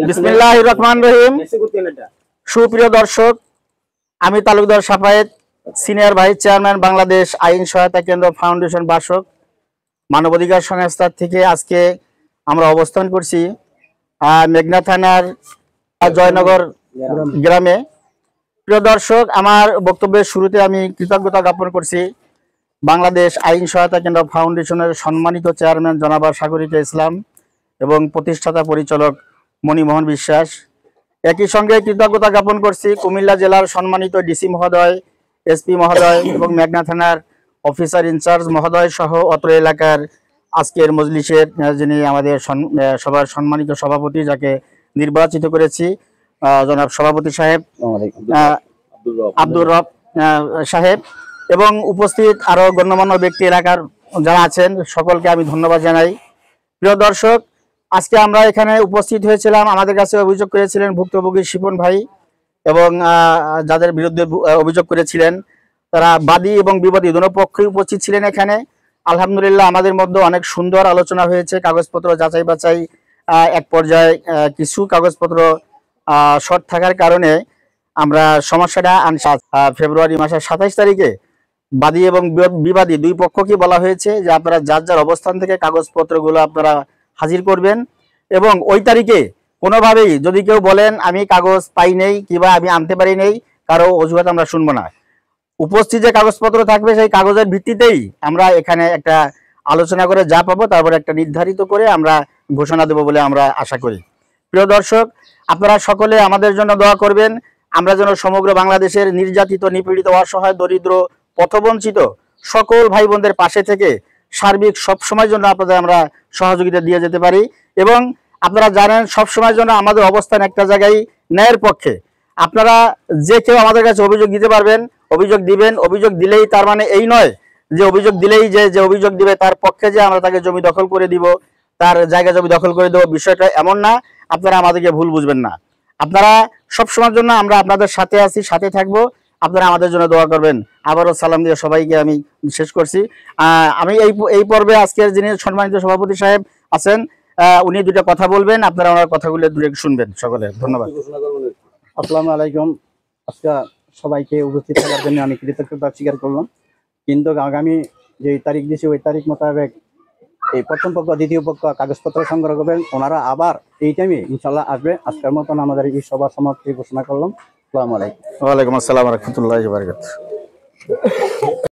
বিসমিল্লাহির রহমানির রহিম। সুপ্রিয় দর্শক, আমি Talukdar Safayet, senior vice chairman Bangladesh আইন সহায়তা কেন্দ্র ফাউন্ডেশন বাসক মানবাধিকার সংস্থার থেকে আজকে আমরা অবস্থান করছি মেঘনা থানার জয়নগর গ্রামে। প্রিয় দর্শক, আমার বক্তব্যের শুরুতে আমি কৃতজ্ঞতা জ্ঞাপন করছি বাংলাদেশ আইন সহায়তা কেন্দ্র ফাউন্ডেশনের সম্মানিত চেয়ারম্যান জনাব সাগরিকা ইসলাম এবং প্রতিষ্ঠাতা পরিচালক মণিমোহন বিশ্বাস। একই সঙ্গে কৃতজ্ঞতা জ্ঞাপন করছি কুমিল্লা জেলার সম্মানিত ডিসি মহোদয়, এসপি মহোদয় এবং মেঘনা থানার অফিসার ইনচার্জ মহোদয় সহ অত্র এলাকার আজকের মজলিসের যিনি আমাদের সবার সম্মানিত সভাপতি, যাকে নির্বাচিত করেছি জনাব সভাপতি সাহেব আব্দুর রব সাহেব এবং উপস্থিত আরো গণ্যমান্য ব্যক্তি এলাকার যারা আছেন সকলকে আমি ধন্যবাদ জানাই। প্রিয় দর্শক, আজকে আমরা এখানে উপস্থিত হয়েছিলাম, আমাদের কাছে অভিযোগ করেছিলেন ভুক্তভোগী শিপন ভাই এবং যাদের বিরুদ্ধে অভিযোগ করেছিলেন তারা বাদী এবং বিবাদী দুটো পক্ষই উপস্থিত ছিলেন এখানে। আলহামদুলিল্লাহ আমাদের মধ্যে অনেক সুন্দর আলোচনা হয়েছে, কাগজপত্র যাচাই বাছাই। এক পর্যায়ে কিছু কাগজপত্র শর্ট থাকার কারণে আমরা সমস্যাটা ফেব্রুয়ারি মাসের 27 তারিখে বাদী এবং বিবাদী দুই পক্ষকে বলা হয়েছে যে আপনারা যার যার অবস্থান থেকে কাগজপত্রগুলো আপনারা হাজির করবেন এবং ওই তারিখে কোনোভাবেই যদি কেউ বলেন আমি কাগজ পাই নেই কিংবা আমি আনতে পারি নেই, কারো অজুহাত আমরা শুনবো না। উপস্থিত যে কাগজপত্র থাকবে সেই কাগজের ভিত্তিতেই আমরা এখানে একটা আলোচনা করে যা পাবো তারপরে একটা নির্ধারিত করে আমরা ঘোষণা দেব বলে আমরা আশা করি। প্রিয় দর্শক, আপনারা সকলে আমাদের জন্য দোয়া করবেন, আমরা যেন সমগ্র বাংলাদেশের নির্যাতিত, নিপীড়িত, অসহায়, দরিদ্র, পথবঞ্চিত সকল ভাই বোনদের পাশে থেকে সার্বিক সবসময়ের জন্য আপনাদের আমরা সহযোগিতা দিয়ে যেতে পারি। এবং আপনারা জানেন সবসময়ের জন্য আমাদের অবস্থান একটা জায়গায় ন্যায়ের পক্ষে। আপনারা যে কেউ আমাদের কাছে অভিযোগ দিতে পারবেন, অভিযোগ দিবেন। অভিযোগ দিলেই তার মানে এই নয় যে অভিযোগ দিলেই যে অভিযোগ দিবে তার পক্ষে যে আমরা তাকে জমি দখল করে দিব, তার জায়গা জমি দখল করে দেবো, বিষয়টা এমন না। আপনারা আমাদেরকে ভুল বুঝবেন না। আপনারা সবসময়ের জন্য আমরা আপনাদের সাথে আছি, সাথে থাকবো। আপনারা আমাদের জন্য দোয়া করবেন। আবারও সালাম দিয়ে সবাইকে আমি শেষ করছি। আমি এই পর্বে আজকের যিনি সম্মানিত সভাপতি সাহেব আছেন উনি দুটো কথা বলবেন, আপনারা ওনার কথাগুলো দূরে শুনবেন। সকলে ধন্যবাদ। আসসালামু আলাইকুম। আজকে সবাইকে উপস্থিত থাকার জন্য আমি কৃতজ্ঞতা স্বীকার করলাম, কিন্তু আগামী যে তারিখ দিয়েছি ওই তারিখ মোতাবেক এই প্রথম পক্ষ দ্বিতীয় পক্ষ কাগজপত্র সংগ্রহ করবেন, ওনারা আবার এই টাইমে ইনশাল্লাহ আসবে। আজকের মতন আমাদের এই সভা সমাপ্তি ঘোষণা করলাম। আসসালামু আলাইকুম। ওয়ালাইকুম আসসালাম ওয়া রাহমাতুল্লাহি ওয়া বারাকাতুহু।